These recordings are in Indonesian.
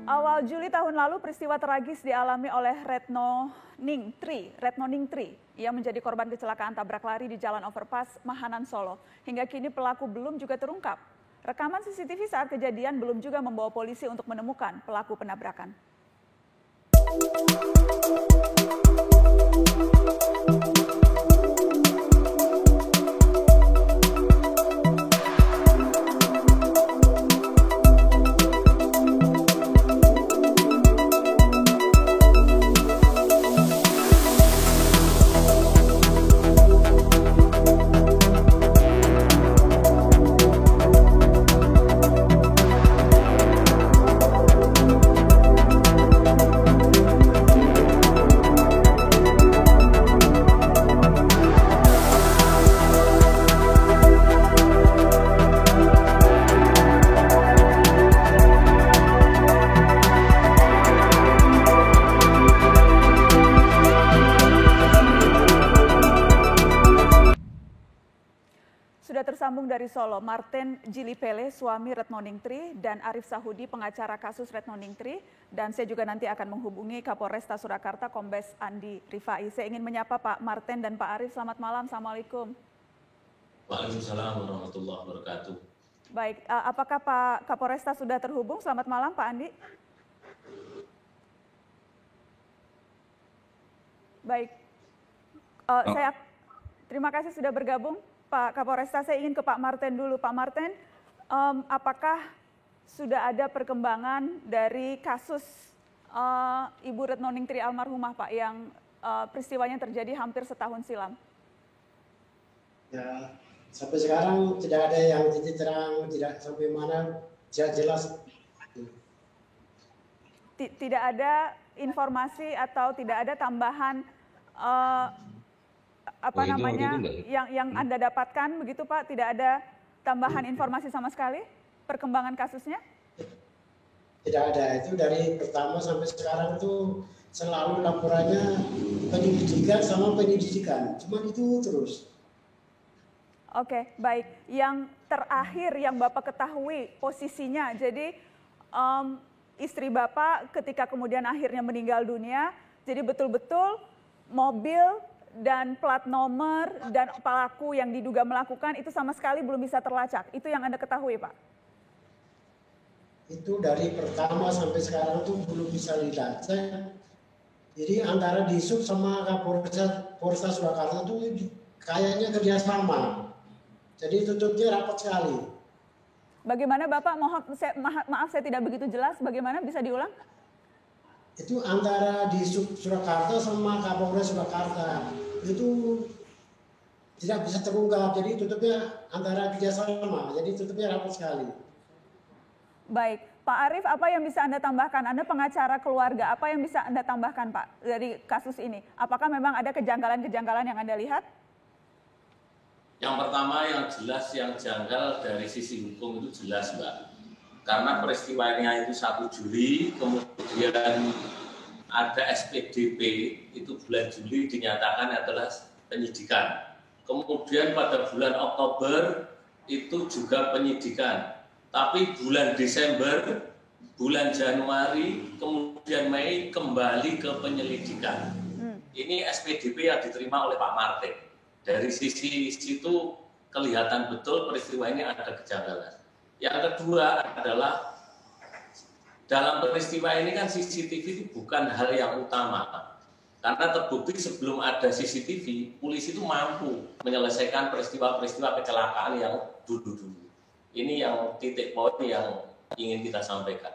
Awal Juli tahun lalu, peristiwa tragis dialami oleh Retno Ningtri yang menjadi korban kecelakaan tabrak lari di Jalan Overpass Mahanan Solo. Hingga kini pelaku belum juga terungkap. Rekaman CCTV saat kejadian belum juga membawa polisi untuk menemukan pelaku penabrakan. Sudah tersambung dari Solo, Martin Jilipele, suami Retno Ningtri, dan Arif Sahudi, pengacara kasus Retno Ningtri. Dan saya juga nanti akan menghubungi Kapolresta Surakarta, Kombes Andi Rifai. Saya ingin menyapa Pak Martin dan Pak Arif. Selamat malam, Assalamualaikum. Waalaikumsalam warahmatullahi wabarakatuh. Baik, apakah Pak Kapolresta sudah terhubung? Selamat malam, Pak Andi. Baik, saya terima kasih sudah bergabung. Pak Kapolresta, saya ingin ke Pak Martin dulu. Pak Martin, apakah sudah ada perkembangan dari kasus Ibu Retno Ningtri almarhumah, Pak, yang peristiwanya terjadi hampir setahun silam? Ya, sampai sekarang tidak ada yang titik terang, tidak sampai mana jelas. Tidak ada informasi atau tidak ada tambahan yang Anda dapatkan begitu Pak? Tidak ada tambahan informasi sama sekali perkembangan kasusnya? Tidak ada, itu dari pertama sampai sekarang itu selalu laporannya penyelidikan sama penyelidikan, cuma itu terus. Oke, baik. Yang terakhir yang Bapak ketahui posisinya, jadi istri Bapak ketika kemudian akhirnya meninggal dunia, jadi betul-betul mobil dan plat nomor dan pelaku yang diduga melakukan itu sama sekali belum bisa terlacak. Itu yang Anda ketahui, Pak? Itu dari pertama sampai sekarang itu belum bisa dilacak. Jadi antara Disub sama Kapolresta Surakarta itu kayaknya kerjasama. Jadi tutupnya rapat sekali. Bagaimana Bapak? Maaf saya tidak begitu jelas. Bagaimana, bisa diulang? Itu antara di Surakarta sama Kapolres Surakarta itu tidak bisa terungkap, jadi tutupnya antara kerjasama, jadi tutupnya rapat sekali. Baik, Pak Arif, apa yang bisa Anda tambahkan? Anda pengacara keluarga, apa yang bisa Anda tambahkan Pak dari kasus ini? Apakah memang ada kejanggalan-kejanggalan yang Anda lihat? Yang pertama yang jelas, yang janggal dari sisi hukum itu jelas Mbak. Karena peristiwanya itu 1 Juli, kemudian ada SPDP, itu bulan Juli dinyatakan adalah penyidikan. Kemudian pada bulan Oktober itu juga penyidikan. Tapi bulan Desember, bulan Januari, kemudian Mei kembali ke penyelidikan. Ini SPDP yang diterima oleh Pak Martin. Dari sisi situ kelihatan betul peristiwa ini ada kejanggalan. Yang kedua adalah dalam peristiwa ini kan CCTV itu bukan hal yang utama. Karena terbukti sebelum ada CCTV, polisi itu mampu menyelesaikan peristiwa-peristiwa kecelakaan yang dulu-dulu. Ini yang titik poin yang ingin kita sampaikan.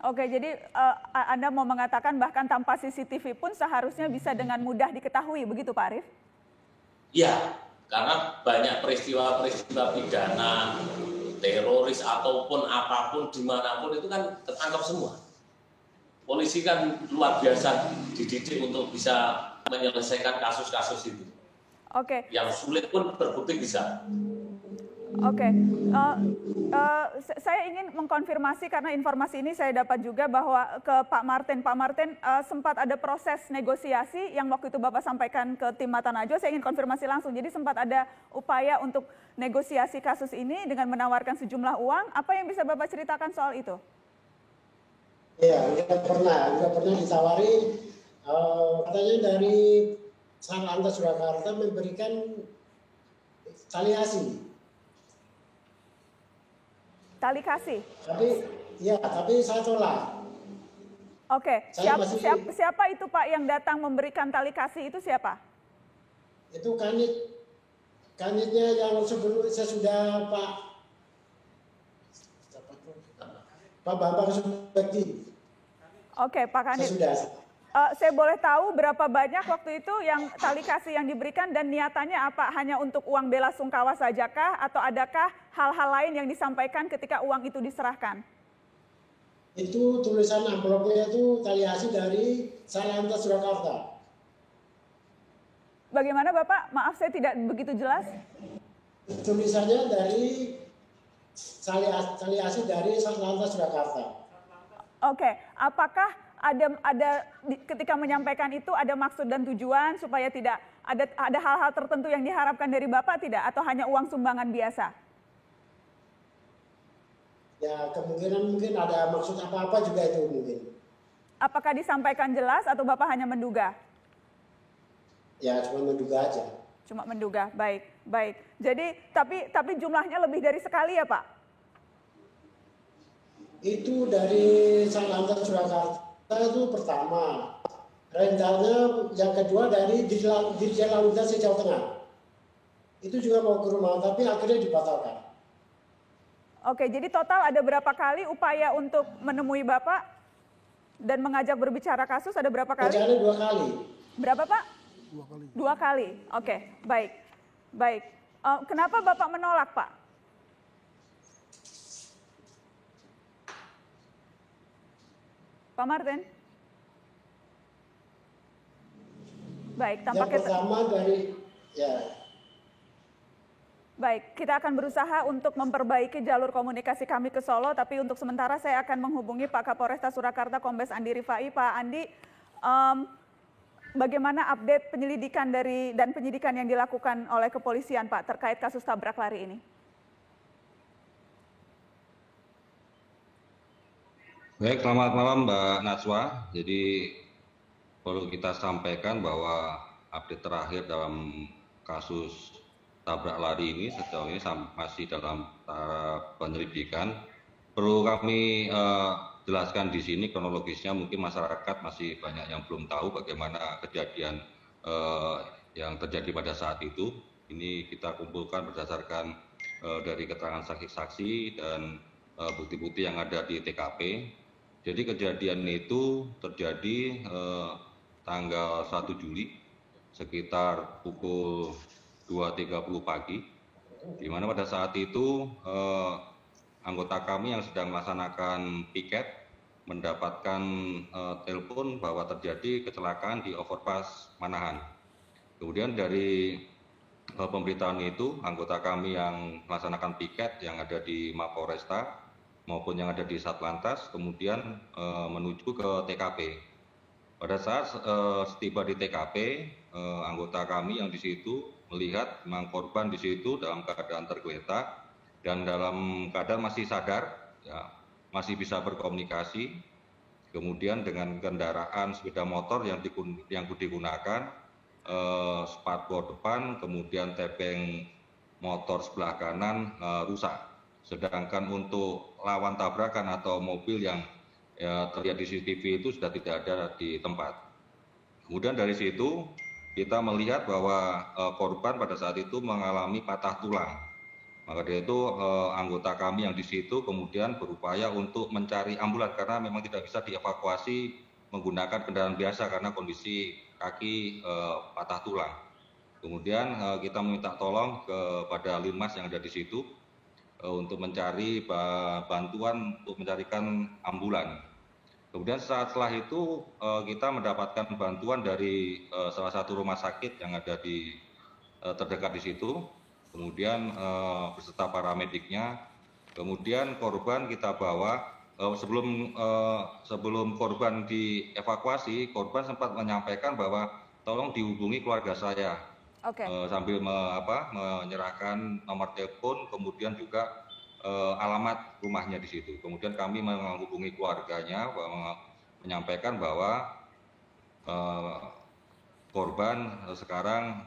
Oke, jadi Anda mau mengatakan bahkan tanpa CCTV pun seharusnya bisa dengan mudah diketahui, begitu Pak Arif? Iya, karena banyak peristiwa-peristiwa pidana, teroris ataupun apapun dimanapun itu kan tertangkap semua. Polisi kan luar biasa dididik untuk bisa menyelesaikan kasus-kasus itu. Oke. Yang sulit pun terbukti bisa. Oke, saya ingin mengkonfirmasi karena informasi ini saya dapat juga bahwa ke Pak Martin. Pak Martin, sempat ada proses negosiasi yang waktu itu Bapak sampaikan ke tim Mata Najwa. Saya ingin konfirmasi langsung. Jadi sempat ada upaya untuk negosiasi kasus ini dengan menawarkan sejumlah uang. Apa yang bisa Bapak ceritakan soal itu? Ya, udah pernah ditawari, katanya dari Satlantas Surakarta memberikan tali asi. Tali kasih. Tapi saya tolak. Oke, siapa itu Pak yang datang memberikan tali kasih itu siapa? Itu kanitnya yang sebelum sesudah Pak Bambang Subekti. Oke, Pak Kanit. Sesudah. Saya boleh tahu berapa banyak waktu itu yang tali kasih yang diberikan dan niatannya apa? Hanya untuk uang bela sungkawa sajakah atau adakah hal-hal lain yang disampaikan ketika uang itu diserahkan? Itu tulisan amplopnya itu tali asi dari Satlantas Surakarta. Bagaimana Bapak? Maaf saya tidak begitu jelas. Tulisannya dari tali asi dari Satlantas Surakarta. Oke, apakah ada ketika menyampaikan itu ada maksud dan tujuan supaya tidak ada hal-hal tertentu yang diharapkan dari Bapak tidak atau hanya uang sumbangan biasa? Ya kemungkinan mungkin ada maksud apa-apa juga itu mungkin. Apakah disampaikan jelas atau Bapak hanya menduga? Ya cuma menduga aja. Cuma menduga, baik. Jadi tapi jumlahnya lebih dari sekali ya Pak? Itu dari Satlantas Surakarta itu pertama. Rentalnya yang kedua dari Dirjen Lalu Lintas Jawa Tengah. Itu juga mau ke rumah tapi akhirnya dibatalkan. Oke, jadi total ada berapa kali upaya untuk menemui Bapak dan mengajak berbicara kasus, ada berapa kali? Rencananya 2 kali. Berapa Pak? 2 kali. Oke, baik. Kenapa Bapak menolak Pak? Pak Martin? Baik, tampaknya... Yang pertama dari, Baik, kita akan berusaha untuk memperbaiki jalur komunikasi kami ke Solo, tapi untuk sementara saya akan menghubungi Pak Kapolresta Surakarta Kombes Andi Rifai. Pak Andi, bagaimana update penyelidikan dan penyidikan yang dilakukan oleh kepolisian Pak terkait kasus tabrak lari ini? Baik, selamat malam Mbak Najwa. Jadi perlu kita sampaikan bahwa update terakhir dalam kasus tabrak lari ini sejauh ini masih dalam tahap penyelidikan. Perlu kami jelaskan di sini kronologisnya, mungkin masyarakat masih banyak yang belum tahu bagaimana kejadian yang terjadi pada saat itu. Ini kita kumpulkan berdasarkan dari keterangan saksi-saksi dan bukti-bukti yang ada di TKP. Jadi kejadian itu terjadi tanggal 1 Juli sekitar pukul 2.30 pagi, di mana pada saat itu anggota kami yang sedang melaksanakan piket mendapatkan telepon bahwa terjadi kecelakaan di overpass Manahan. Kemudian dari pemberitahuan itu, anggota kami yang melaksanakan piket yang ada di Mapolresta maupun yang ada di Satlantas kemudian menuju ke TKP. Pada saat setiba di TKP, anggota kami yang di situ melihat memang korban di situ dalam keadaan tergeletak dan dalam keadaan masih sadar, ya, masih bisa berkomunikasi. Kemudian dengan kendaraan sepeda motor yang digunakan, spakbor depan, kemudian tepeng motor sebelah kanan rusak. Sedangkan untuk lawan tabrakan atau mobil yang terlihat di CCTV itu sudah tidak ada di tempat. Kemudian dari situ kita melihat bahwa korban pada saat itu mengalami patah tulang. Maka dari itu anggota kami yang di situ kemudian berupaya untuk mencari ambulans karena memang tidak bisa dievakuasi menggunakan kendaraan biasa karena kondisi kaki patah tulang. Kemudian kita meminta tolong kepada Linmas yang ada di situ untuk mencari bantuan untuk mencarikan ambulans. Kemudian setelah itu kita mendapatkan bantuan dari salah satu rumah sakit yang ada di terdekat di situ. Kemudian beserta paramediknya. Kemudian korban kita bawa sebelum korban dievakuasi, korban sempat menyampaikan bahwa tolong dihubungi keluarga saya. Okay. Sambil menyerahkan nomor telepon, kemudian juga alamat rumahnya di situ. Kemudian kami menghubungi keluarganya, menyampaikan bahwa korban sekarang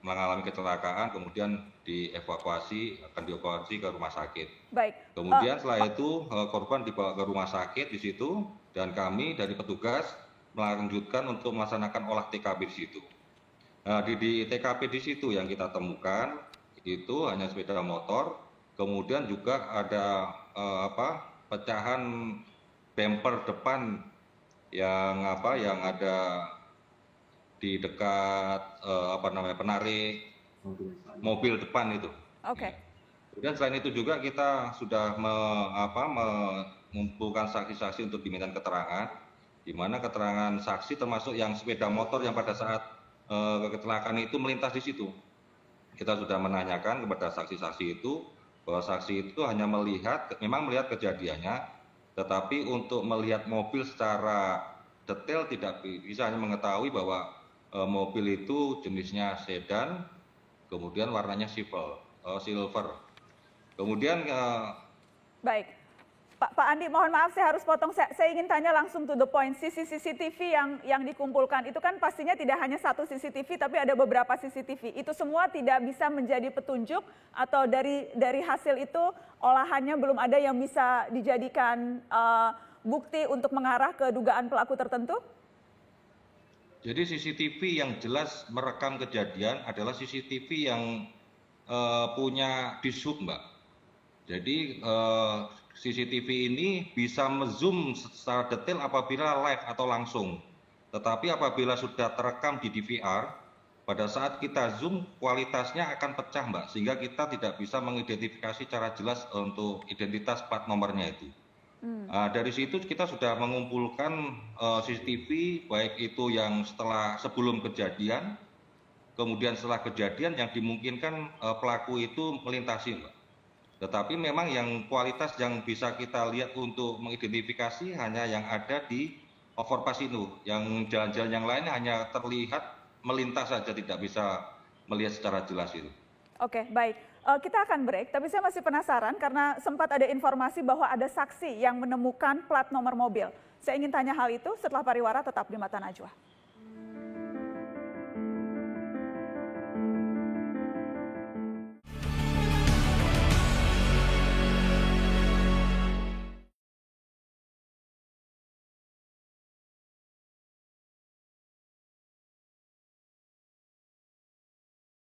mengalami kecelakaan, kemudian akan dievakuasi ke rumah sakit. Baik. Kemudian setelah itu korban dibawa ke rumah sakit di situ, dan kami dari petugas melanjutkan untuk melaksanakan olah TKP di situ. Nah, di TKP di situ yang kita temukan itu hanya sepeda motor, kemudian juga ada pecahan bumper depan yang ada di dekat penarik mobil depan itu. Oke. Kemudian selain itu juga kita sudah mengumpulkan saksi-saksi untuk diminta keterangan, di mana keterangan saksi termasuk yang sepeda motor yang pada saat kecelakaan itu melintas di situ. Kita sudah menanyakan kepada saksi-saksi itu bahwa saksi itu hanya memang melihat kejadiannya, tetapi untuk melihat mobil secara detail tidak bisa, hanya mengetahui bahwa mobil itu jenisnya sedan, kemudian warnanya silver. Kemudian baik, Pak Andi, mohon maaf saya harus potong. Saya ingin tanya langsung to the point. CCTV yang dikumpulkan itu kan pastinya tidak hanya satu CCTV, tapi ada beberapa CCTV. Itu semua tidak bisa menjadi petunjuk, atau dari hasil itu olahannya belum ada yang bisa dijadikan bukti untuk mengarah ke dugaan pelaku tertentu? Jadi CCTV yang jelas merekam kejadian adalah CCTV yang punya dishub, Mbak. Jadi CCTV ini bisa zoom secara detail apabila live atau langsung. Tetapi apabila sudah terekam di DVR, pada saat kita zoom kualitasnya akan pecah, Mbak, sehingga kita tidak bisa mengidentifikasi secara jelas untuk identitas plat nomornya itu. Dari situ kita sudah mengumpulkan CCTV, baik itu yang sebelum kejadian, kemudian setelah kejadian yang dimungkinkan pelaku itu melintasi, Mbak. Tetapi memang yang kualitas yang bisa kita lihat untuk mengidentifikasi hanya yang ada di overpass itu. Yang jalan-jalan yang lain hanya terlihat melintas saja, tidak bisa melihat secara jelas itu. Oke, baik. Kita akan break, tapi saya masih penasaran karena sempat ada informasi bahwa ada saksi yang menemukan plat nomor mobil. Saya ingin tanya hal itu setelah pariwara, tetap di Mata Najwa.